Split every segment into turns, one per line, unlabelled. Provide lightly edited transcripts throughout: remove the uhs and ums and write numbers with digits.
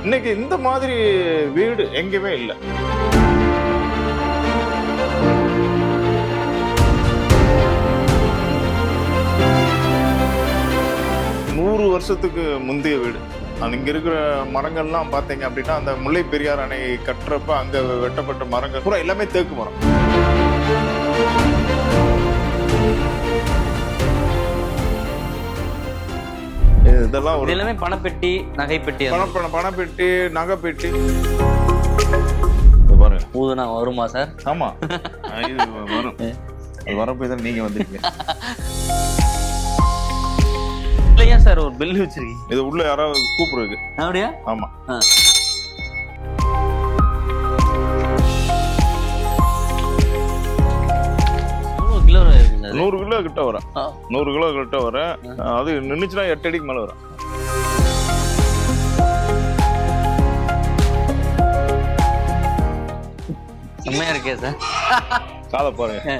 இன்னைக்கு இந்த மாதிரி வீடு எங்கேயுமே இல்லை. நூறு வருஷத்துக்கு முந்தைய வீடு. இங்க இருக்கிற மரங்கள்லாம் பார்த்தீங்க அப்படின்னா அந்த முல்லை பெரியார் அணை கட்டுறப்ப அங்க வெட்டப்பட்ட மரங்கள் பூரா எல்லாமே தேக்கு மரம். இதெல்லாம்
எல்லாமே பணப்பெட்டி, நகைப்பெட்டி,
பணப்பெட்டி, நகைப்பெட்டி. பாருங்க,
ஊதுனா வருமா சார்?
ஆமா, இது வரும். அது வரப்போ தான் நீங்க வந்திருக்கீங்க.
ஏன் சார் ஒரு பெல் வச்சிருக்கீங்க?
இது உள்ள யாராவது கூப்பிடுறது.
அப்படியா?
ஆமா. 100 கிலோ கிட்ட வரும். 100 கிலோ கிட்ட வரும். அது நின்னுச்சுன்னா 8 அடிக்கு மேல வரும்.
செம்மையா இருக்கே சார்.
காதை பாருங்க,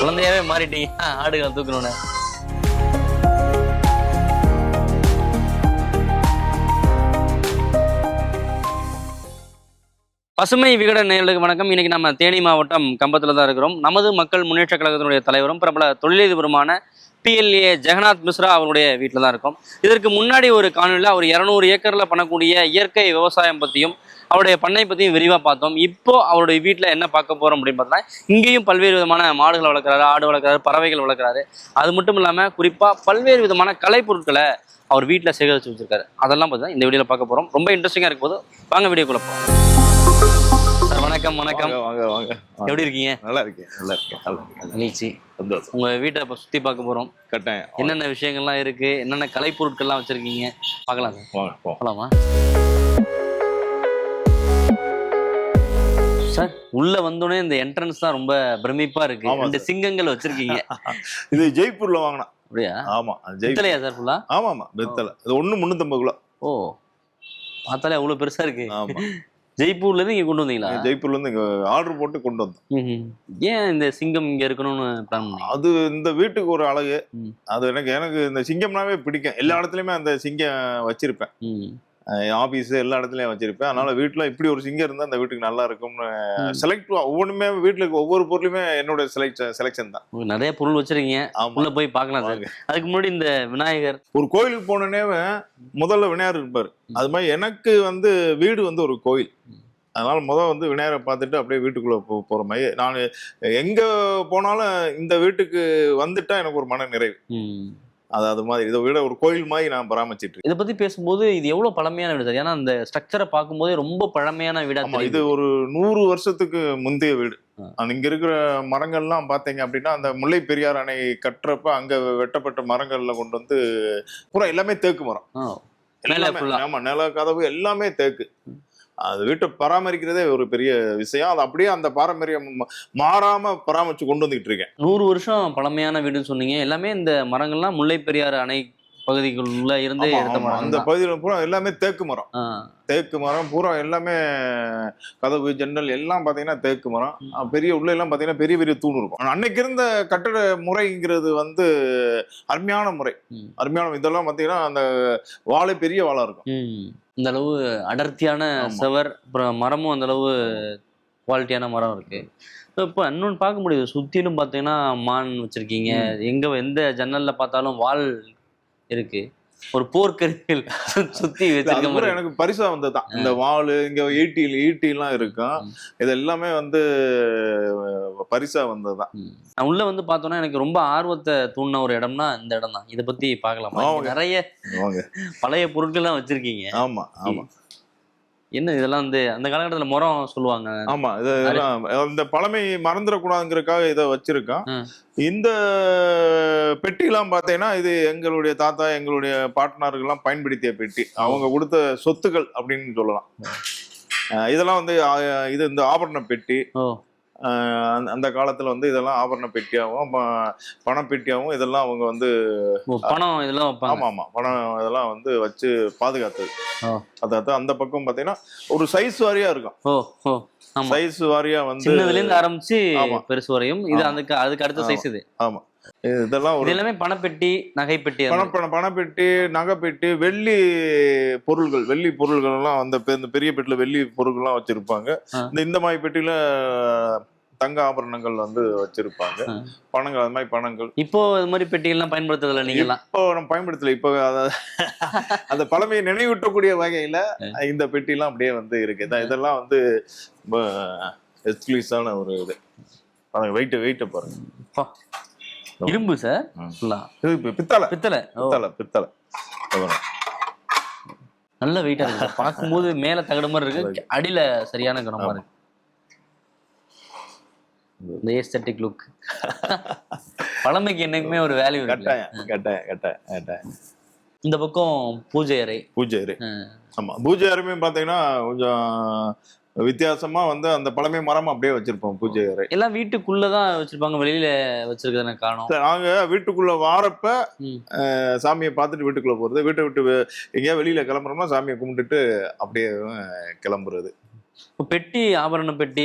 குழந்தையாவே மாறிட்டீங்க. ஆடுகளை தூக்கணும்னு. பசுமை விகடன் நேயர்களுக்கு வணக்கம். இன்னைக்கு நம்ம தேனி மாவட்டம் கம்பத்துல தான் இருக்கிறோம். நமது மக்கள் முன்னேற்ற கழகத்தினுடைய தலைவரும் பிரபல தொழிலதிபருமான PLA ஜெகநாத் மிஸ்ரா அவருடைய வீட்டில் தான் இருக்கும். இதற்கு முன்னாடி ஒரு காணொலியில் அவர் 200 ஏக்கர்ல பண்ணக்கூடிய இயற்கை விவசாயம் பற்றியும் அவருடைய பண்ணை பற்றியும் விரிவாக பார்த்தோம். இப்போ அவருடைய வீட்டில் என்ன பார்க்க போறோம் அப்படின்னு பார்த்தா, இங்கேயும் பல்வேறு விதமான மாடுகளை வளர்க்குறாரு, ஆடு வளர்க்குறாரு, பறவைகள் வளர்க்குறாரு. அது மட்டும் இல்லாமல் குறிப்பாக பல்வேறு விதமான கலைப்பொருட்களை அவர் வீட்டில் சேகரித்து வச்சிருக்காரு. அதெல்லாம் பார்த்தா இந்த வீடியோவில் பார்க்க போகிறோம். ரொம்ப இன்ட்ரெஸ்டிங்காக இருக்கும் போது வாங்க வீடியோக்குள்ள போகிறோம். சார் வணக்கம். வணக்கம்.
வாங்க வாங்க.
எப்படி இருக்கீங்க?
நல்லா இருக்கேன், நல்லா இருக்கேன்.
மகிழ்ச்சி.
சந்தோஷம்.
உங்க வீட்டை இப்போ சுற்றி பார்க்க போகிறோம்.
கட்டாயம்.
என்னென்ன விஷயங்கள்லாம் இருக்கு, என்னென்ன கலைப்பொருட்கள்லாம் வச்சிருக்கீங்க பார்க்கலாம் சார். போகலாமா சார்? உள்ள வந்தோடனே இந்த என்ட்ரன்ஸ் தான் ரொம்ப பிரமிப்பா இருக்கு. 2 சிங்கங்கள் வச்சிருக்கீங்க.
இது ஜெய்ப்பூர்ல வாங்கினா.
அப்படியா?
ஆமா.
பெத்தலையா சார் ஃபுல்லா?
ஆமா ஆமா, பெத்தலை. இது 350 கிலோ.
ஓ, பார்த்தாலே அவ்வளவு பெருசா இருக்கு.
ஆமா.
ஜெய்ப்பூர்ல இருந்து இங்க கொண்டு வந்தீங்களா?
ஜெய்ப்பூர்ல இருந்து இங்க ஆர்டர் போட்டு கொண்டு வந்தோம்.
ஏன் இந்த சிங்கம் இங்க இருக்கணும்னு பிளான் பண்ணீங்க?
அது இந்த வீட்டுக்கு ஒரு அழகு. அது எனக்கு இந்த சிங்கம்னாவே பிடிக்கும். எல்லா இடத்துலயுமே அந்த சிங்கம் வச்சிருப்பேன். ஆபீஸ் எல்லா இடத்துலயும் வச்சிருப்பேன். அதனால வீட்டுல இப்படி ஒரு சிங்கம் இருந்தா அந்த வீட்டுக்கு நல்லா இருக்கும்னு செலக்ட். ஒவ்வொன்றுமே வீட்டுல ஒவ்வொரு பொருளுமே என்னோட செலக்ஷன் தான்.
நிறைய பொருள் வச்சிருக்கீங்க. உள்ள போய் பார்க்கலாம் சார். அதுக்கு முன்னாடி இந்த விநாயகர், ஒரு
கோயிலுக்கு போனோடனே முதல்ல விநாயகர் இருப்பாரு. அது மாதிரி எனக்கு வீடு ஒரு கோயில். அதனால விநாயகரை பார்த்துட்டு அப்படியே வீட்டுக்குள்ள போற மாதிரி. நான் எங்க போனாலும் இந்த வீட்டுக்கு வந்துட்டா எனக்கு ஒரு மன நிறைவு. அது மாதிரி இதை விட ஒரு கோயில் மாதிரி நான் பராமரிச்சிட்டு இருக்கேன்.
இதை பத்தி பேசும்போது இது எவ்வளவு பழமையான வீடு சார்? ஏன்னா அந்த ஸ்ட்ரக்சரை பார்க்கும்போதே ரொம்ப பழமையான வீடா.
இது ஒரு 100 வருஷத்துக்கு முந்தைய வீடு. இங்க இருக்கிற மரங்கள்லாம் பாத்தீங்க அப்படின்னா அந்த முல்லை பெரியார் அணை கட்டுறப்ப அங்க வெட்டப்பட்ட மரங்கள்ல கொண்டு வந்து பூரா எல்லாமே தேக்கு மரம். ஆமா, நில கதவு எல்லாமே தேக்கு. அது வீட்டை பராமரிக்கிறதே ஒரு பெரிய விஷயம். அது அப்படியே அந்த பாரம்பரியம் மாறாம பராமரிச்சு கொண்டு வந்துகிட்டு இருக்கேன்.
100 வருஷம் பழமையான வீடுன்னு சொன்னீங்க. எல்லாமே இந்த மரங்கள்லாம் முல்லை பெரியாறு அணை பகுதிக்குள்ள இருந்து எடுத்த மரம்.
அந்த பகுதியில் பூரா எல்லாமே தேக்கு மரம். தேக்கு மரம் பூரா எல்லாமே கதவு ஜன்னல் எல்லாம் பாத்தீங்கன்னா தேக்கு மரம். பெரிய உள்ள எல்லாம் பாத்தீங்கன்னா பெரிய பெரிய தூண் இருக்கும். அன்னைக்கு இருந்த கட்டட முறைங்கிறது அருமையான முறை. அருமையான இதெல்லாம் பாத்தீங்கன்னா அந்த வாழை பெரிய வாழை இருக்கும்.
இந்த அளவு அடர்த்தியான செவர், அப்புறம் மரமும் அந்த அளவு குவாலிட்டியான மரம் இருக்கு. இப்போ இன்னொன்று பார்க்க முடியுது, சுத்திலும் பார்த்தீங்கன்னா மான் வச்சிருக்கீங்க. எந்த ஜன்னல்ல பார்த்தாலும் வால் இருக்கு. ஒரு போர்க்கருவிகள் சுத்தி வச்சிருக்க.
எனக்கு பரிசா வந்ததுதான் இந்த வாள். இங்க ஈட்டி எல்லாம் இருக்கும். இது எல்லாமே பரிசா வந்ததுதான்.
நான் உள்ள பார்த்தோன்னா எனக்கு ரொம்ப ஆர்வத்தை தூண்டின ஒரு இடம்னா இந்த இடம் தான். இதை பத்தி பார்க்கலாமா? நிறைய பழைய பொருட்கள்லாம் வச்சிருக்கீங்க.
ஆமா ஆமா.
என்ன இதெல்லாம் அந்த காலகட்டத்துல முறம் சொல்லுவாங்க.
ஆமா, இதெல்லாம் இந்த பழமை மறந்துடக்கூடாதுங்கிறதுக்காக இதை வச்சிருக்கோம். இந்த பெட்டி எல்லாம் பாத்தீங்கன்னா இது எங்களுடைய தாத்தா, எங்களுடைய பாட்டனார்கள் எல்லாம் பயன்படுத்திய பெட்டி. அவங்க கொடுத்த சொத்துக்கள் அப்படின்னு சொல்லலாம். இதெல்லாம் இது இந்த ஆபரண பெட்டி. அந்த காலத்துல இதெல்லாம் ஆபரண பெட்டியாகவும் பணப்பெட்டியாகவும் இதெல்லாம் அவங்க
பணம் இதெல்லாம்.
ஆமா ஆமா, பணம் இதெல்லாம் வச்சு பாதுகாத்தது. அதாவது அந்த பக்கம் பாத்தீங்கன்னா ஒரு சைஸ் வாரியா இருக்கும். சைஸ் வாரியா
சின்னதுல இருந்து ஆரம்பிச்சு பெருசு வரையும். இது அதுக்கு அடுத்த சைஸ். இது
ஆமா. இதெல்லாம்
இது எல்லாமே பணப்பெட்டி, நகைப்பெட்டி.
பணப்பெட்டி, நகைப்பெட்டி, வெள்ளி பொருள்கள் எல்லாம் இந்த பெரிய பெட்டில வெள்ளி பொருட்கள்லாம் வச்சிருப்பாங்க. இந்த மாதிரி பெட்டியில தங்க ஆபரணங்கள் வந்து வச்சிருப்பாங்க. பணங்கள், அது மாதிரி பணங்கள்.
இப்போ இது மாதிரி பெட்டிகள்லாம் பயன்படுத்துறதில்ல நீங்கலாம்?
இப்போ நம்ம பயன்படுத்தல. இப்போ அந்த பழமையை நினைவூட்டக்கூடிய வகையில இந்த பெட்டிலாம் அப்படியே வந்து இருக்கு. இதெல்லாம் வந்து எக்ஸ்க்ளூசிவான ஒரு இது. வெயிட்ட பாருங்க.
இரும்பு சார். பித்தளை. நல்ல வெயிட்டா இருக்கு. பார்க்கும்போது மேல தகடு மாதிரி இருக்கு, அடியில சரியான கனமா இருக்கு. இந்த ஏஸ்தட்டிக் லுக். பழமைக்கு என்னைக்குமே ஒரு வேல்யூ இருக்கு.
கட்டாயம்.
இந்த பக்கம் பூஜை அறை.
ஆமா, பூஜை அறையுமே பாத்தீங்கன்னா கொஞ்சம் வித்தியாசமா வந்து அந்த பழமை மரம் அப்படியே வச்சிருப்போம். பூஜை அறை
எல்லாம் வீட்டுக்குள்ளதான் வச்சிருப்பாங்க, வெளியில வச்சிருக்கிறதுன காரணம்.
நாங்க வீட்டுக்குள்ள வாரப்ப சாமியை பார்த்துட்டு வீட்டுக்குள்ள போறது, வீட்டை விட்டு எங்கேயா வெளியில கிளம்புறோம்னா சாமியை கும்பிட்டுட்டு அப்படியே கிளம்புறது.
இப்போ பெட்டி, ஆபரண பெட்டி,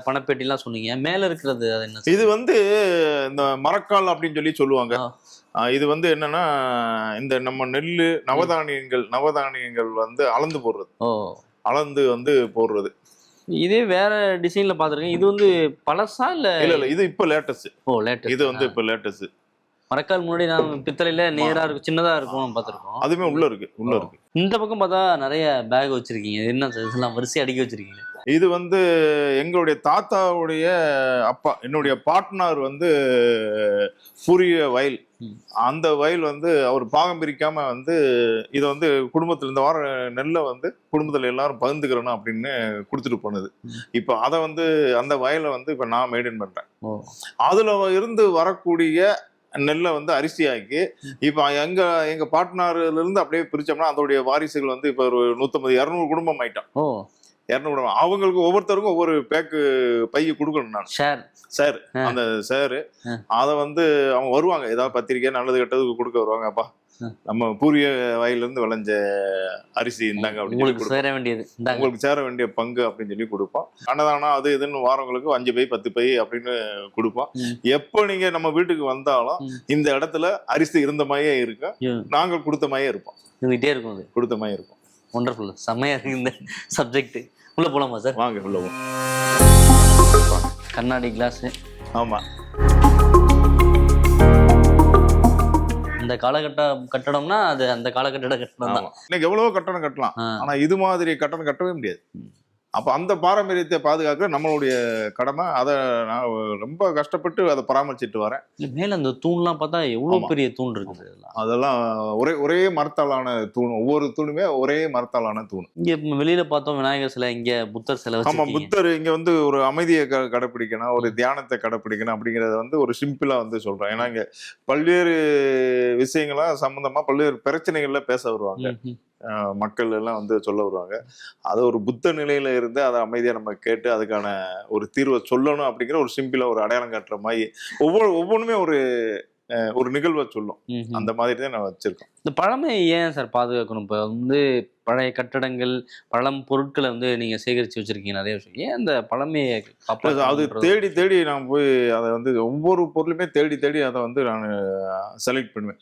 பணப்பெட்டி எல்லாம் சொன்னீங்க. மேல இருக்கிறது அது என்ன?
இது வந்து இந்த மரக்கால் அப்படின்னு சொல்லி சொல்லுவாங்க. இது வந்து என்னன்னா, இந்த நம்ம நெல்லு, நவதானியங்கள் வந்து அளந்து போடுறது. இதே
வேற டிசைன்ல பாத்துருக்கேன். இது வந்து பழசா இல்ல?
இது இப்ப லேட்டஸ்ட்.
லேட்டஸ்ட்.
இது வந்து இப்ப லேட்டஸ்ட்.
மரக்கால் முன்னாடி நான் பித்தளையில நேரா இருக்கும், சின்னதா இருக்கும் பாத்துருக்கோம்.
அதுமே உள்ள இருக்கு.
இந்த பக்கம் பார்த்தா நிறைய பேக் வச்சிருக்கீங்க. என்ன இதெல்லாம் வரிசை அடுக்கி வச்சிருக்கீங்க?
இது வந்து எங்களுடைய தாத்தாவுடைய அப்பா, என்னுடைய பார்ட்னர் வந்து புரிய வயல். அந்த வயல் வந்து அவர் பாகம் பிரிக்காம வந்து இதை வந்து குடும்பத்துல இந்த வாரம் நெல்லை வந்து குடும்பத்துல எல்லாரும் பகிர்ந்துக்கிறணும் அப்படின்னு கொடுத்துட்டு போனது. இப்ப அதை வந்து அந்த வயலை வந்து இப்ப நான் மெயின்டைன் பண்றேன். அதுல இருந்து வரக்கூடிய நெல்லை வந்து அரிசியாக்கி இப்ப எங்க பார்ட்னர்ல இருந்து அப்படியே பிரிச்சோம்னா அதோடைய வாரிசுகள் வந்து இப்ப ஒரு 150-200 குடும்பம் ஆயிட்டோம். 200 குடும்பம். அவங்களுக்கு ஒவ்வொருத்தருக்கும் ஒவ்வொரு பேக்கு பைய கொடுக்கணும். நான் சார் அந்த சார் அதை வந்து அவங்க வருவாங்க, ஏதாவது பத்திரிக்கை நல்லது கெட்டதுக்கு கொடுக்க வருவாங்க. அப்பா நம்ம பூரிய வயல்ல இருந்து விளைஞ்ச அரிசி இருந்தாங்க அப்படின்னு உங்களுக்கு சேர வேண்டிய பங்கு அப்படின்னு சொல்லி கொடுப்போம். அன்னதானம் அது இதுன்னு வாரங்களுக்கு 5 பை 10 பை அப்படின்னு கொடுப்போம். எப்போ நீங்க நம்ம வீட்டுக்கு வந்தாலும் இந்த இடத்துல அரிசி இருந்த மாதிரியே இருக்கும், நாங்கள் கொடுத்த மாதிரியே இருப்போம். கொடுத்த மாதிரி இருக்கும்.
ஒண்டர்ஃபுல், செம்மையா இருக்கு இந்த சப்ஜெக்ட். உள்ள போலாமா சார்?
வாங்க உள்ள போலாம்.
கண்ணாடி கிளாஸ்.
ஆமா,
இந்த கட்டடம்னா அது அந்த காலகட்ட கட்டடம் தான்.
இன்னைக்கு எவ்வளவோ கட்டடம் கட்டலாம், ஆனா இது மாதிரி கட்டடம் கட்டவே முடியாது. அப்ப அந்த பாரம்பரியத்தை பாதுகாக்க நம்மளுடைய கடமை. அதை நான் ரொம்ப கஷ்டப்பட்டு அதை பராமரிச்சுட்டு வரேன்.
மேல அந்த தூண்லாம் பார்த்தா எவ்வளவு பெரிய தூண் இருக்குது.
அதெல்லாம் ஒரே மரத்தாலான தூண். ஒவ்வொரு தூணுமே ஒரே மரத்தாலான தூண்.
இங்க வெளியில பார்த்தோம் விநாயகர் சிலை, இங்க புத்தர் சிலை.
ஆமா, புத்தர் இங்க வந்து ஒரு அமைதியை கடைப்பிடிக்கணும், ஒரு தியானத்தை கடைப்பிடிக்கணும் அப்படிங்கறத வந்து ஒரு சிம்பிளா வந்து சொல்றேன். ஏன்னா இங்க பல்வேறு விஷயங்களா சம்பந்தமா பல்வேறு பிரச்சனைகள்ல பேச வருவாங்க மக்கள் எல்லாம் வந்து சொல்ல வருவாங்க. அதை ஒரு புத்த நிலையில இருந்து அதை அமைதியா நம்ம கேட்டு அதுக்கான ஒரு தீர்வை சொல்லணும் அப்படிங்கிற ஒரு சிம்பிளா ஒரு அடையாளம் காட்டுற மாதிரி ஒவ்வொன்றுமே ஒரு நிகழ்வை சொல்லும். அந்த மாதிரி தான் நான் வச்சிருக்கேன்.
இந்த பழமை ஏன் சார் பாதுகாக்கணும்? இப்போ வந்து பழைய கட்டடங்கள், பழம் பொருட்களை வந்து நீங்க சேகரித்து வச்சிருக்கீங்க நிறைய விஷயம். ஏன் அந்த பழமையை
அது தேடி நான் போய் அதை வந்து ஒவ்வொரு பொருளுமே தேடி அதை வந்து நான் செலக்ட் பண்ணுவேன்.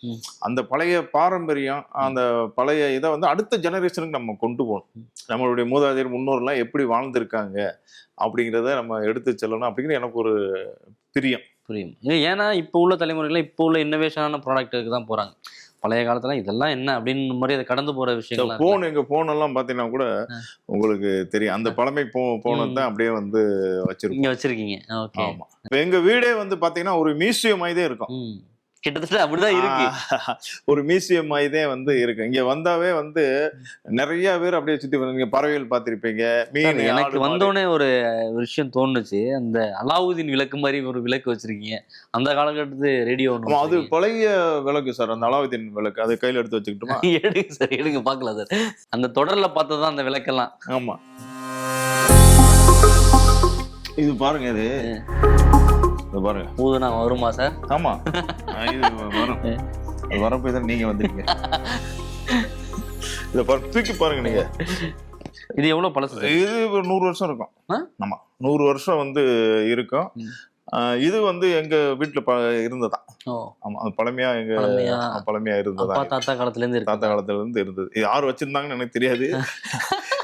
அந்த பழைய பாரம்பரியம், அந்த பழைய இதை வந்து அடுத்த ஜெனரேஷனுக்கு நம்ம கொண்டு போகணும். நம்மளுடைய மூதாதையர் முன்னோர்லாம் எப்படி வாழ்ந்திருக்காங்க அப்படிங்கிறத நம்ம எடுத்து செல்லணும் அப்படிங்கிறது எனக்கு ஒரு புரியும்.
ஏன்னா இப்போ உள்ள தலைமுறைகள் இப்போ உள்ள இன்னோவேஷனான ப்ராடக்ட்டுக்கு தான் போறாங்க. பழைய காலத்துல இதெல்லாம் என்ன அப்படின்னு மாதிரி அதை கடந்து போற விஷயங்கள்.
எங்க போன் எல்லாம் பாத்தீங்கன்னா கூட உங்களுக்கு தெரியும், அந்த பழமை போன் தான் அப்படியே வந்து
வச்சிருக்கீங்க.
ஆமா, எங்க வீடே வந்து பாத்தீங்கன்னா ஒரு மியூசியம் மாதிரியே இருக்கும்.
கிட்டத்தட்ட அப்படிதான் இருக்கு.
ஒரு மியூசியம் மாதிரியே வந்து இருக்கு. இங்க வந்தாவே வந்து நிறைய பேர் அப்படியே சுத்தி நீங்க பறவைகள் பார்த்திருப்பீங்க, மீன்.
எனக்கு வந்தோடனே ஒரு விஷயம் தோணுச்சு, அந்த அலாவுதீன் விளக்கு மாதிரி ஒரு விளக்கு வச்சிருக்கீங்க. அந்த காலகட்டத்து ரேடியோ.
அது பழைய விளக்கு சார், அந்த அலாவுதீன் விளக்கு. அதை கையில எடுத்து வச்சுக்கிட்டோமா?
எடுங்க சார், எடுங்க பாக்கலாம் சார். அந்த தொடர்ல பார்த்ததான் அந்த விளக்கெல்லாம்.
ஆமா, இது பாருங்க, இது பாருங்க.
ஊதுனா வருமா சார்?
ஆமா, இது வரும். அது வரப்போ தான் நீங்க வந்துட்டீங்க. இத தூக்கி பாருங்க நீங்க.
இது எவ்வளவு பழசு?
இது 100 வருஷம் இருக்கும். ஆமா, 100 வருஷம் வந்து இருக்கும். இது வந்து எங்க வீட்டுல இருந்ததான்.
ஓ.
ஆமா, அது பழமையா பழமையா இருந்ததா.
அப்பா தாத்தா காலத்துல இருந்து
தாத்தா காலத்துல இருந்து இருந்தது. இது யார் வச்சிருந்தாங்கன்னு எனக்கு தெரியாது.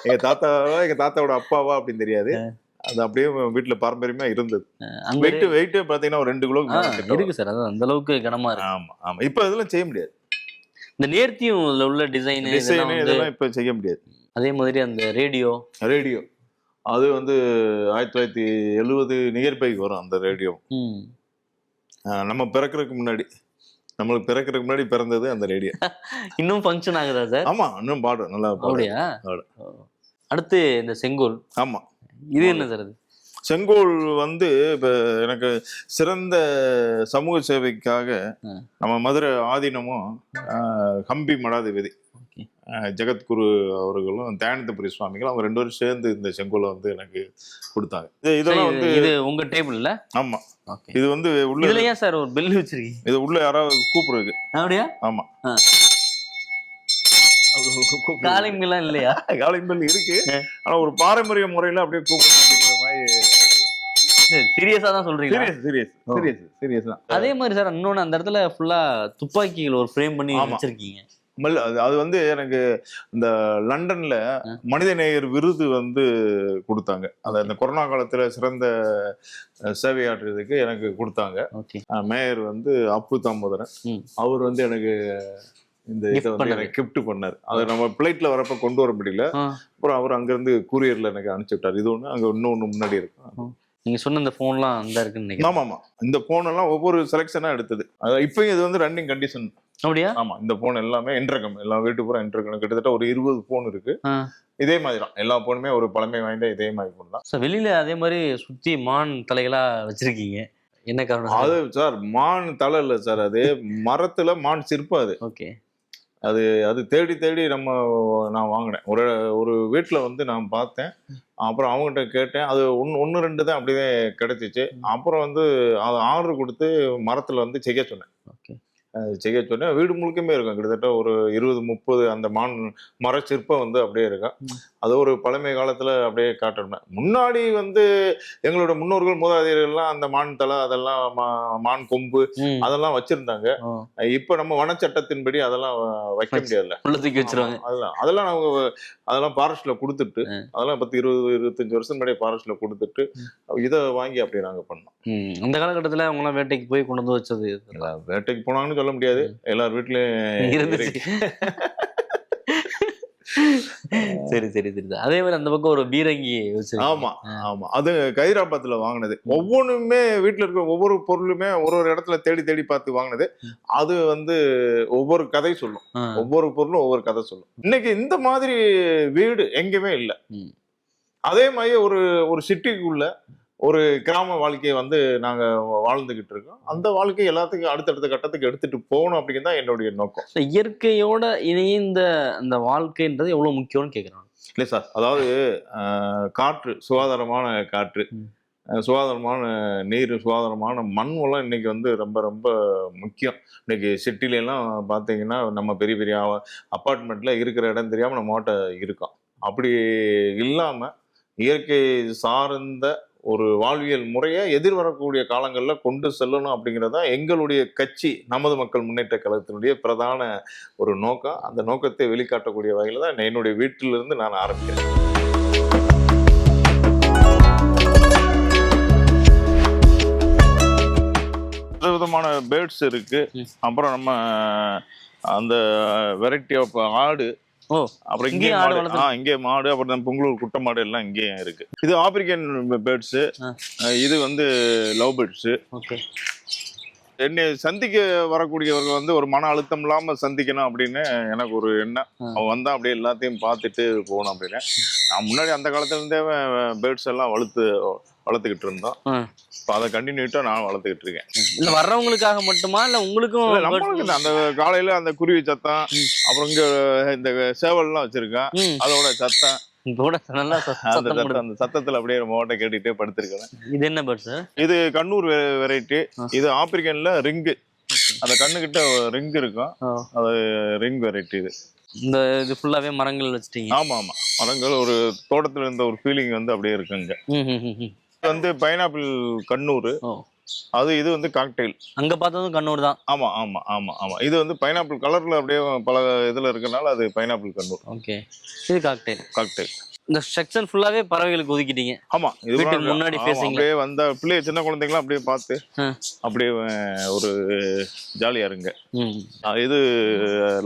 எங்க தாத்தாவா எங்க தாத்தாவோட அப்பாவா அப்படின்னு தெரியாது. அது அப்படியே வீட்டுல பாரம்பரியமா இருந்தது. வெயிட் பாத்தீங்கன்னா ஒரு 2 கிலோக்கு
இருக்கு சார். அதான் அந்த அளவுக்கு கனமா இருக்கு.
ஆமா ஆமா. இப்ப இதெல்லாம் செய்ய முடியாது.
இந்த நேர்த்தியும் உள்ள டிசைன்
இதெல்லாம் இப்ப செய்ய முடியாது.
அதே மாதிரி அந்த ரேடியோ
அது வந்து 1970 நியர்பைக்கு வரும் அந்த ரேடியோ. நம்ம பிறக்கிறதுக்கு முன்னாடி பிறந்தது அந்த ரேடியோ.
இன்னும் ஃபங்க்ஷன் ஆகுதா சார்?
ஆமா, இன்னும் பாடும் நல்லா பாடும்.
அடுத்து இந்த செங்கோல்.
ஆமா,
இது என்ன சார்? அது
செங்கோல் வந்து இப்ப எனக்கு சிறந்த சமூக சேவைக்காக நம்ம மதுரை ஆதீனமும் கம்பி மடாதிபதி ஜெகத்குரு அவர்களும் தயானந்தபுரி சுவாமிகள் அவங்க 2 பேரும் சேர்ந்து இந்த செங்கோலை வந்து எனக்கு கொடுத்தாங்க. இதெல்லாம் வந்து
இது உங்க டேபிள்ல? ஆமா.
இது வந்து உள்ள
இதுல ஏன் சார் ஒரு பெல் வச்சிருக்கீங்க?
இது உள்ள யாராவது கூப்பிடுறது. அப்படியா? ஆமா.
காலிங் பெல் இல்லையா?
காலிங் பெல் இருக்கு. ஆனா ஒரு பாரம்பரிய முறையில அப்படியே கூப்பிடணும் அப்படிங்கிற மாதிரி.
சீரியஸா தான் சொல்றீங்க?
சீரியஸ் தான்.
அதே மாதிரி சார் இன்னொன்னு அந்த இடத்துல ஃபுல்லா துப்பாக்கிகள் ஒரு ஃப்ரேம் பண்ணி வச்சிருக்கீங்க.
அது வந்து எனக்கு இந்த லண்டன்ல மனிதநேயர் விருது வந்து கொடுத்தாங்க. அதை இந்த கொரோனா காலத்துல சிறந்த சேவையாற்றுறதுக்கு எனக்கு கொடுத்தாங்க. மேயர் வந்து அப்பு தாமோதரன் அவர் வந்து எனக்கு இந்த இதை வந்து எனக்கு கிஃப்ட் பண்ணாரு. அதை நம்ம பிளைட்ல வரப்ப கொண்டு வர முடியல. அப்புறம் அவர் அங்கிருந்து கூரியர்ல எனக்கு அனுப்பிச்சு விட்டார். இது ஒண்ணு, அங்க இன்னொன்னு முன்னாடி இருக்கும்.
நீங்க சொன்ன இந்த போன்லாம் அந்த இருக்குன்னு.
ஆமா, இந்த போன் எல்லாம் ஒவ்வொரு செலக்ஷனா எடுத்தது. இப்பயும் இது வந்து ரன்னிங் கண்டிஷன்.
அப்படியா?
ஆமா, இந்த போன் எல்லாமே இன்டர்கம், எல்லாம் வீட்டு பூரா இன்டர்கம். கிட்டத்தட்ட ஒரு 20 போன் இருக்கு. இதே மாதிரி தான் எல்லா போனுமே ஒரு பழமை வாய்ந்த இதே மாதிரி போன் தான்
சார். வெளியில அதே மாதிரி சுத்தி மான் தலைகளா வச்சிருக்கீங்க, என்ன காரணம்?
அது சார் மான் தலை இல்ல சார், அது மரத்துல மான் சிற்பம். அது
ஓகே.
அது தேடி நான் வாங்கினேன். ஒரு வீட்டுல வந்து நான் பார்த்தேன். அப்புறம் அவங்ககிட்ட கேட்டேன். அது ஒன்னு 2 தான் அப்படியே கிடைச்சிச்சு. அப்புறம் வந்து அதை ஆர்டர் கொடுத்து மரத்துல வந்து செய்ய சொன்னேன். வீடு முழுக்கமே இருக்கும். கிட்டத்தட்ட ஒரு 20-30 அந்த மர சிற்பம் வந்து அப்படியே இருக்கும். அது ஒரு பழமை காலத்துல அப்படியே காட்டணும். முன்னாடி வந்து எங்களோட முன்னோர்கள் மூதாதையர்கள்லாம் அந்த மான் தலை, அதெல்லாம் மான் கொம்பு அதெல்லாம் வச்சிருந்தாங்க. இப்ப நம்ம வனச்சட்டத்தின்படி அதெல்லாம் வைக்க முடியாதுல்ல,
வச்சிருவாங்க.
அதெல்லாம் ஃபாரஸ்ட்ல கொடுத்துட்டு, அதெல்லாம் 10-20-25 வருஷம் முன்னாடி ஃபாரஸ்ட்ல கொடுத்துட்டு இதை வாங்கி அப்படியே நாங்க பண்ணோம்.
அந்த காலகட்டத்துல அவங்க எல்லாம் வேட்டைக்கு போய் கொண்டு வந்து வச்சது.
வேட்டைக்கு போனாங்கன்னு சொல்ல முடியாது, எல்லார் வீட்லயும் இருந்துச்சு.
சரி. அதே மாதிரி அந்த பக்கம் ஒரு பீரங்கி வச்சு.
ஆமா, அது ஹைதராபாத்ல வாங்கினது. ஒவ்வொன்றுமே வீட்டுல இருக்கிற ஒவ்வொரு பொருளுமே ஒரு இடத்துல தேடி பார்த்து வாங்கினது. அது வந்து ஒவ்வொரு கதை சொல்லும், ஒவ்வொரு பொருளும் ஒவ்வொரு கதை சொல்லும். இன்னைக்கு இந்த மாதிரி வீடு எங்கேயுமே இல்லை. அதே மாதிரி ஒரு சிட்டிக்குள்ள ஒரு கிராம வாழ்க்கையை வந்து நாங்க வாழ்ந்துகிட்டு இருக்கோம். அந்த வாழ்க்கை எல்லாத்துக்கும் அடுத்தடுத்த கட்டத்துக்கு எடுத்துட்டு போகணும் அப்படிங்கிறது தான் என்னுடைய நோக்கம்.
இயற்கையோட இணைந்த அந்த வாழ்க்கைன்றது எவ்வளவு முக்கியம்னு கேட்கிறேன்.
இல்லை சார், அதாவது காற்று, சுகாதாரமான காற்று, சுகாதாரமான நீர், சுகாதாரமான மண் வளம் இன்னைக்கு வந்து ரொம்ப ரொம்ப முக்கியம். இன்னைக்கு சிட்டில எல்லாம் பார்த்தீங்கன்னா நம்ம பெரிய அப்பார்ட்மெண்ட்ல இருக்கிற இடம் தெரியாம நம்ம மாட்ட இருக்கோம். அப்படி இல்லாம இயற்கை சார்ந்த ஒரு வாழ்வியல் முறையை எதிர்வரக்கூடிய காலங்களில் கொண்டு செல்லணும் அப்படிங்கிறதா எங்களுடைய கட்சி நமது மக்கள் முன்னேற்ற கழகத்தினுடைய பிரதான ஒரு நோக்கம். அந்த நோக்கத்தை வெளிக்காட்டக்கூடிய வகையில் தான் என்னுடைய வீட்டிலிருந்து நான் ஆரம்பிக்கிறேன். விதமான பேர்ட்ஸ் இருக்கு. அப்புறம் நம்ம அந்த வெரைட்டி ஆஃப் ஆடு, அப்புறம் இங்கே மாடு, அப்புறம் பொங்கலூர் குட்டை மாடு எல்லாம் இங்கேயும் இருக்கு. இது ஆப்பிரிக்கன் பேர்ட்ஸ், இது வந்து லவ் பேர்ட்ஸ். என்னை சந்திக்க வரக்கூடியவர்கள் வந்து ஒரு மன அழுத்தம் இல்லாம சந்திக்கணும் அப்படின்னு எனக்கு ஒரு எண்ணம். அவன் வந்தா அப்படியே எல்லாத்தையும் பார்த்துட்டு போகணும் அப்படின்னு. நான் முன்னாடி அந்த காலத்துல இருந்தே பேர்ட்ஸ் எல்லாம் வளர்த்துக்கிட்டு இருந்தோம். இப்போ அதை கண்டினியூட்டா நான் வளர்த்துக்கிட்டு இருக்கேன்.
இல்ல வர்றவங்களுக்காக மட்டுமா இல்ல உங்களுக்கும்?
நம்மளுக்கு அந்த காலையில அந்த குருவி சத்தம், அப்புறம் இங்க இந்த சேவல்லாம் வச்சிருக்கேன், அதோட சத்தம், அந்த சத்தத்துல அப்படியே மோட்டை கேட்டுட்டே படுத்திருக்கேன்.
இது என்ன பேர்ட்ஸ்?
இது கண்ணூர் வெரைட்டி. இது ஆப்பிரிக்கன்ல ரிங்கு, அந்த கண்ணுகிட்ட ரிங் இருக்கும், அது ரிங் வெரைட்டி.
இது ஃபுல்லாவே மரங்கள் வச்சிட்டீங்க?
ஆமா, மரங்கள், ஒரு தோட்டத்துல இருந்த ஒரு ஃபீலிங் வந்து அப்படியே இருக்குங்க. வந்து பைனாப்பிள் கண்ணூர், இது வந்து காக்டெயில்.
அங்க பார்த்ததும் கண்ணூர் தான்.
ஆமா ஆமா ஆமா ஆமா. இது வந்து பைனாப்பிள் கலர்ல அப்படியே பல இதுல இருக்கறனால அது பைனாப்பிள் கண்ணூர்.
ஓகே. இது காக்டெயில்.
காக்டெயில்.
இந்த செக்ஷன் ஃபுல்லாவே பறவைகளுக்கு ஒதுக்கிட்டீங்க.
ஆமா. இது
வீட்டுக்கு முன்னாடி ஃபேசிங்ல.
அப்படியே வந்த பிள்ளை சின்ன குழந்தைங்களாம் அப்படியே பார்த்து அப்படியே ஒரு ஜாலியா இருங்க. இது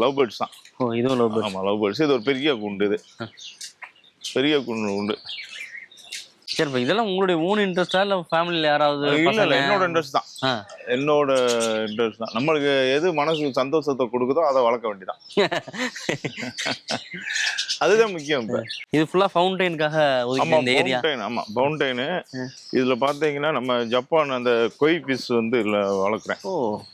லவ் பேர்ட்ஸ் தான்.
ஓ, இதுவும் லவ் பேர்ட்ஸ்.
ஆமா, லவ் பேர்ட்ஸ். இது ஒரு பெரிய குண்டு. இது பெரிய குண்டு.
சரி, இப்போ இதெல்லாம் உங்களுடைய ஓன் இன்ட்ரெஸ்டா இல்ல ஃபேமிலில யாராவது?
இல்ல, என்னோட இன்ட்ரெஸ்ட் தான். என்னோட இன்ட்ரெஸ்ட் தான். நம்மளுக்கு எது மனசுக்கு சந்தோஷத்தை கொடுக்குதோ அதை வளர்க்க வேண்டியதான். அதுதான் முக்கியம். இப்ப
இது ஃபுல்லா ஃபவுண்டைனுக்காக ஒதுக்கின இந்த ஏரியா.
ஆமா, ஃபவுண்டைன். இதுல பாத்தீங்கன்னா நம்ம ஜப்பான் அந்த கொய் ஃபிஷ் வந்து இதுல வளர்க்குறேன்.
ஓ,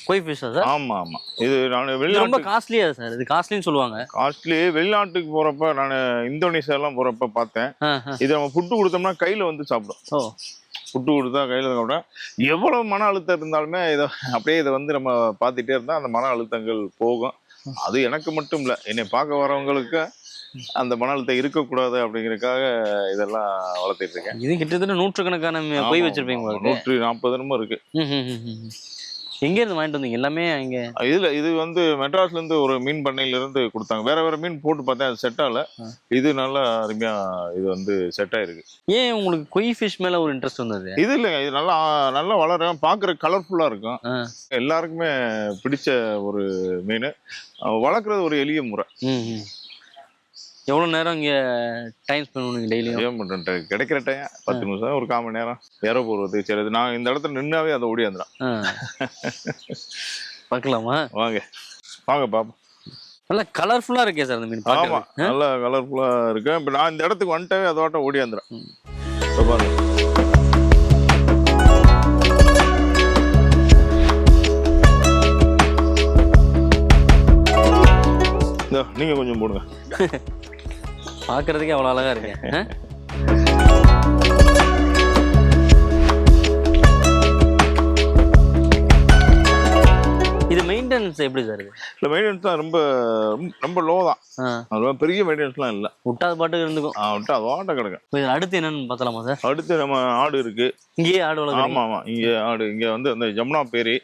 கொய் ஃபிஷ் சார்?
ஆமா ஆமா. இது நான்
ரொம்ப காஸ்ட்லியா சார்? இது காஸ்ட்லின்னு சொல்லுவாங்க.
காஸ்ட்லி. வெளிநாட்டுக்கு போறப்ப நான் இந்தோனேஷியா எல்லாம் போறப்ப பார்த்தேன். இது நம்ம ஃபுட்டு கொடுத்தோம்னா கையில வந்து சாப்பிடும். ஃபுட்டு கொடுத்தா கையில சாப்பிடும். எவ்வளவு மன அழுத்தம் இருந்தாலுமே இதை வந்து நம்ம பார்த்துட்டே இருந்தா அந்த மன அழுத்தங்கள் போகும். அது எனக்கு மட்டும் இல்ல, என்னை பார்க்க வரவங்களுக்கு அந்த மன அழுத்தம் இருக்கக்கூடாது அப்படிங்கறதுக்காக இதெல்லாம் வளர்த்துட்டு இருக்கேன்.
இது கிட்டத்தட்ட நூற்றுக்கணக்கான கொய் வச்சிருப்பீங்க.
140 இருக்கு.
எங்க இருந்து வாங்கிட்டு வந்தீங்க எல்லாமே? இங்க
இது வந்து மெட்ராஸ்ல இருந்து ஒரு மீன் பண்ணையில இருந்து கொடுத்தாங்க. வேற மீன் போட்டு பார்த்தேன், அது செட் ஆகல. இது நல்லா அருமையா இது வந்து செட் ஆயிருக்கு.
ஏன் உங்களுக்கு கொய் ஃபிஷ் மேல ஒரு இன்ட்ரெஸ்ட் வந்தது?
இது இல்லைங்க, இது நல்லா வளரும், பாக்குற கலர்ஃபுல்லா இருக்கும். எல்லாருக்குமே பிடிச்ச ஒரு மீன். வளர்க்குறது ஒரு எளிய முறை.
எவ்வளவு நேரம் இங்க டைம் ஸ்பெண்ட் பண்ணுவீங்க டெய்லியும்?
கிடைக்கிற டைம் 10 நிமிஷம், ஒரு 1/4 மணி நேரம். வேற போறது சரி, நான் இந்த இடத்துல நின்னாவே அதை ஓடியாந்துடும்.
பார்க்கலாமா?
வாங்க பாப்போம்.
நல்லா கலர்ஃபுல்லா இருக்கே சார் இந்த மீன்.
ஆமா, நல்லா கலர்ஃபுல்லா இருக்கு. இப்ப நான் இந்த இடத்துக்கு வந்துட்டாவே அதோட ஓடியாந்துடும். பாருங்க, நீங்க கொஞ்சம் போடுங்க.
பாக்குறதுக்கே அவ்வளவு அழகா இருக்கு. இது மெயின்டெனன்ஸ் எப்படி சார்?
இல்ல, மெயின்டெனன்ஸ் தான் ரொம்ப ரொம்ப லோ தான். ரொம்ப பெரிய மெயின்டெனன்ஸ்லாம் இல்ல.
விட்டாது பாட்டுக்கு இருந்துக்கும்.
விட்டா அது வாட்ட கிடக்கும்.
அடுத்து என்னன்னு பார்த்தலாமா சார்?
அடுத்து நம்ம ஆடு இருக்கு.
இங்கேயே ஆடு வளர்க்குறீங்க?
ஆமா ஆமா, இங்க ஆடு. இங்க வந்து அந்த ஜமுனா பேரி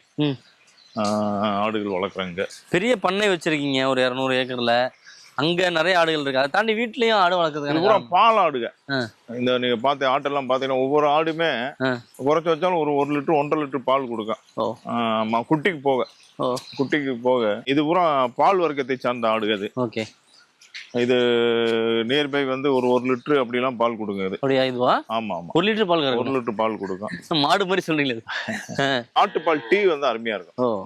ஆடுகள் வளர்க்குறாங்க.
பெரிய பண்ணை வச்சிருக்கீங்க ஒரு 200 ஏக்கர்ல. அங்க நிறைய ஆடுகள் இருக்கு. அதை தாண்டி வீட்லயும் ஆடு வளர்க்குறது.
பால் ஆடுங்க. இந்த நீங்க பார்த்த ஆட்டெல்லாம் பாத்தீங்கன்னா ஒவ்வொரு ஆடுமே குறைச்சு வச்சாலும் ஒரு 1 லிட்டர் 1.5 லிட்டர் பால் கொடுக்கும். குட்டிக்கு போக இது பூரா பால் வர்க்கத்தை சார்ந்த ஆடு. அது
ஓகே.
இது நியர்பை வந்து ஒரு 1 லிட்டர் அப்படிலாம் பால் கொடுங்க.
இதுவா? ஆமா ஆமா, 1 லிட்டர் பால். 1
லிட்டர் பால் கொடுக்கும்.
மாடு மாதிரி சொல்றீங்களா?
ஆட்டுப்பால் டீ வந்து அருமையா இருக்கும்.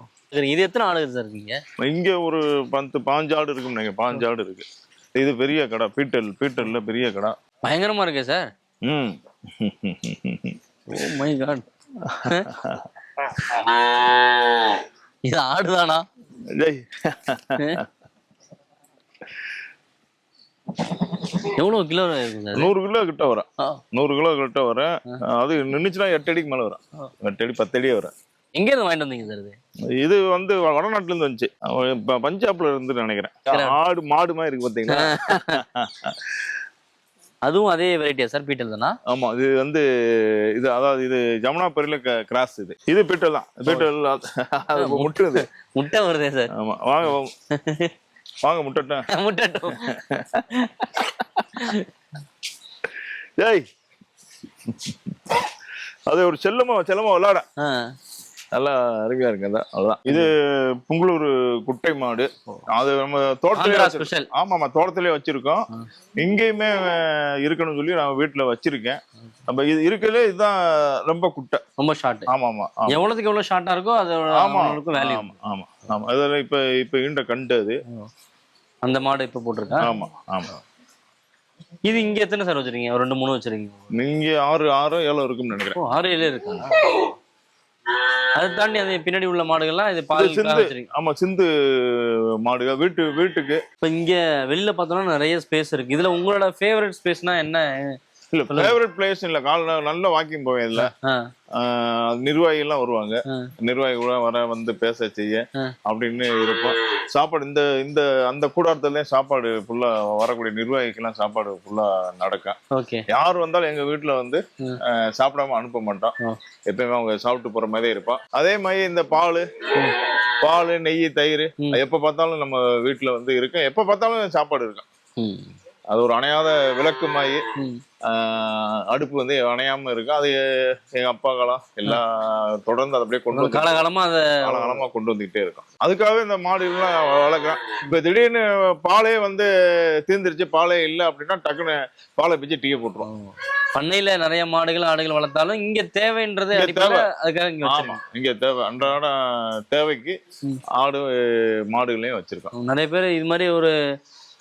இது எத்தனை ஆடு சார் இருக்கீங்க?
இங்க ஒரு 15 ஆடு இருக்கும். 15 ஆடு இருக்கு. இது பெரிய கடை. பீட்டல்ல பெரிய கடை.
பயங்கரமா இருக்கே சார். Oh my God. இது ஆடுதானா? எவ்வளவு கிலோ இருக்கு சார்?
100 கிலோ கிட்ட வரும். 100 கிலோ கிட்ட வரும். அது நின்னுச்சுன்னா 8 அடிக்கு மேல வரும். 8 அடி 10 அடியே வரும்.
எங்க இருந்து வாங்கிட்டு வந்தீங்க சார்?
இது வந்து வடநாட்டுல இருந்து வந்துச்சு. பஞ்சாப்ல இருந்து நினைக்கிறேன். ஆடு மாடு மாதிரி இருக்கு பாத்தீங்களா?
அதுவும் அதே வெரைட்டியா சார்? பீட்டல் தானா? ஆமா,
இது வந்து அதாவது இது ஜமுனா பெரில கிராஸ். இது பீட்டல் தான். பீட்டல்
முட்டை வருதே சார்.
ஆமா, வாங்க முட்டட்டும். ஏய், அது ஒரு செல்லமா விளையாட நல்லா அருமையா இருக்கு. அதான் இது புங்களூர் குட்டை மாடு. அது நம்ம தோட்டத்திலே. ஆமாமா, தோட்டத்திலே வச்சிருக்கோம். இங்கேயுமே இருக்கணும்னு சொல்லி நான் வீட்டுல வச்சிருக்கேன். நம்ம இது இருக்கலே இதுதான் ரொம்ப குட்டை, ரொம்ப ஷார்ட். ஆமா,
எவ்வளவுக்கு எவ்வளவு ஷார்ட்டா இருக்கோ அதோட வேல்யூ.
ஆமா, அதெல்லாம் இப்ப ஈண்ட கண்டு. அது
அந்த மாடு இப்ப போட்டிருக்கேன்.
ஆமா.
இது இங்க எத்தனை சார் வச்சிருக்கீங்க? 2 3 வச்சிருக்கீங்க.
நீங்க 6 7 இருக்கும்னு நினைக்கிறேன்.
6 7 இருக்கு. அதை தாண்டி அந்த பின்னாடி உள்ள மாடுகள்லாம் இது பால் வச்சிருக்கீங்க.
ஆமா, சிந்து மாடுகள் வீட்டுக்கு.
இப்ப இங்க வெளியில பார்த்தோம்னா நிறைய ஸ்பேஸ் இருக்கு. இதுல உங்களோட ஃபேவரட் ஸ்பேஸ்னா என்ன?
இல்ல ஃபேவரட் பிளேஸ் இல்ல, நல்ல வாக்கிங் போவேன் இல்ல. நிர்வாகி எல்லாம் வருவாங்க, நிர்வாகி கூட வர வந்து பேச செய்ய அப்படின்னு இருப்போம். சாப்பாடு இந்த இந்த அந்த கூடாரத்துல சாப்பாடு ஃபுல்லா வரக்கூடிய நிர்வாகிக்கு எல்லாம் சாப்பாடு ஃபுல்லா நடக்கும். யார் வந்தாலும் எங்க வீட்டுல வந்து சாப்பிடாம அனுப்ப மாட்டோம். எப்பயுமே அவங்க சாப்பிட்டு போற மாதிரியே இருப்போம். அதே மாதிரி இந்த பால், நெய், தயிர் எப்ப பார்த்தாலும் நம்ம வீட்டுல வந்து இருக்கும். எப்ப பார்த்தாலும் சாப்பாடு இருக்கும். அது ஒரு அணையாத விளக்கு மாதிரி அடுப்பு வந்து அணையாம இருக்கு. அது எங்க அப்பா காலம் எல்லாம் தொடர்ந்து அதை அப்படியே கொண்டு வந்து காலகாலமா கொண்டு வந்துகிட்டே இருக்கும். அதுக்காகவே இந்த மாடுகள்லாம் வளர்க்குறேன். இப்ப திடீர்னு பாலே வந்து தீர்ந்துருச்சு, பாலே இல்லை அப்படின்னா டக்குன்னு பாலை பிச்சு டீயை போட்டுருவோம்.
பண்ணையில நிறைய மாடுகள் ஆடுகள் வளர்த்தாலும் இங்க தேவைன்றது
இங்க தேவை, அன்றாட தேவைக்கு ஆடு மாடுகளையும் வச்சிருக்கோம்.
நிறைய பேர் இது மாதிரி ஒரு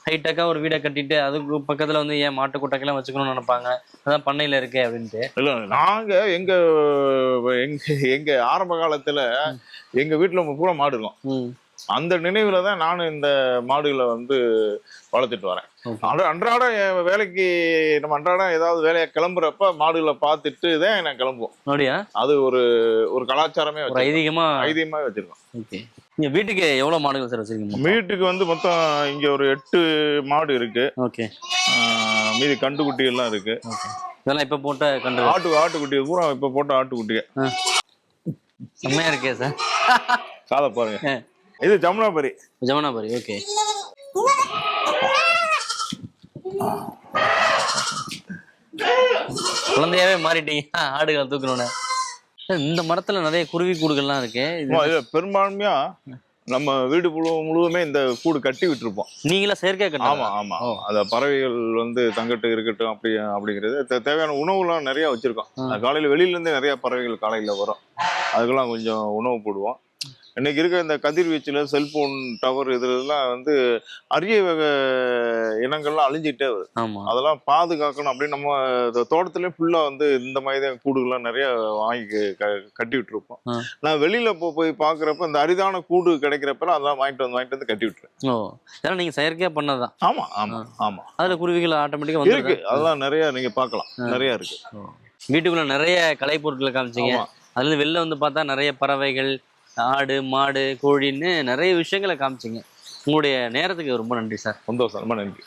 ஹைடெக்கா ஒரு வீடை கட்டிட்டு அதுக்கு பக்கத்துல வந்து ஏன் மாட்டு கொட்டைக்கெல்லாம் வச்சுக்கணும்னு நினைப்பாங்க. அதான் பண்ணையில இருக்கே அப்படின்ட்டு.
இல்ல, நாங்க எங்க ஆரம்ப காலத்துல எங்க வீட்டுல பூரா மாடு இருக்கும். அந்த நினைவுல தான் நானும் இந்த மாடுகளை வந்து வளர்த்துட்டு வரேன். அன்றாட வேலைக்கு நம்ம அன்றாடம் ஏதாவது வேலையை கிளம்புறப்ப மாடுகளை பார்த்துட்டு தான் நான் கிளம்புவோம். அது ஒரு கலாச்சாரமே ஐதீகமா வச்சிருக்கோம்.
இங்க வீட்டுக்கு எவ்வளவு மாடுகள் சார் வச்சிருக்கீங்க?
வீட்டுக்கு வந்து மொத்தம் இங்க ஒரு 8 மாடு இருக்கு. மீதி கண்டுக்குட்டி எல்லாம் இருக்கு.
இதெல்லாம் இப்ப போட்ட கண்டு
ஆட்டுக்குட்டி பூரா இப்ப போட்ட ஆட்டுக்குட்டிய
செம்மையா இருக்கே சார்.
காதை பாருங்க, இது ஜமுனாபரி.
ஓகே. குழந்தையாவே மாறிட்டீங்க ஆடுகளை தூக்கணும்னு. இந்த மரத்துல நிறைய குருவி கூடுகள்லாம் இருக்கு.
பெரும்பான்மையா நம்ம வீடு முழுவதுமே இந்த கூடு கட்டி விட்டுருப்போம்.
நீங்களா செயற்கை கட்ட?
ஆமா. அத பறவைகள் வந்து தங்கட்டு இருக்கட்டும் அப்படிங்கிறது தேவையான உணவுலாம் நிறைய வச்சிருக்கோம். காலையில வெளியில இருந்து நிறைய பறவைகள் காலையில வரும். அதுக்கெல்லாம் கொஞ்சம் உணவு போடுவோம். இன்னைக்கு இருக்க இந்த கதிர்வீச்சுல செல்போன் டவர் இதெல்லாம் வந்து அரிய வகை இனங்கள்லாம் அழிஞ்சிட்டே வருது. அதெல்லாம் பாதுகாக்கணும் அப்படின்னு நம்ம தோட்டத்திலே ஃபுல்லா வந்து இந்த மாதிரிதான் கூடுகள்லாம் நிறைய வாங்கி கட்டி விட்டுருப்போம். நான் வெளியில போய் பாக்குறப்ப இந்த அரிதான கூடு கிடைக்கிறப்ப அதெல்லாம் வாங்கிட்டு வந்து கட்டி விட்டுருவேன்.
நீங்க செயற்கையா பண்ணதான்?
ஆமா.
அதுல குருவிகள் ஆட்டோமேட்டிக்கா
இருக்கு. அதெல்லாம் நிறைய நீங்க பாக்கலாம், நிறைய இருக்கு.
வீட்டுக்குள்ள நிறைய கலை பொருட்களை காமிச்சீங்க. அதுல வெளில வந்து பார்த்தா நிறைய பறவைகள், ஆடு, மாடு, கோழின்னு நிறைய விஷயங்களை காமிச்சிங்க. உங்களுடைய நேரத்துக்கு ரொம்ப நன்றி சார்.
சந்தோஷம், ரொம்ப நன்றி.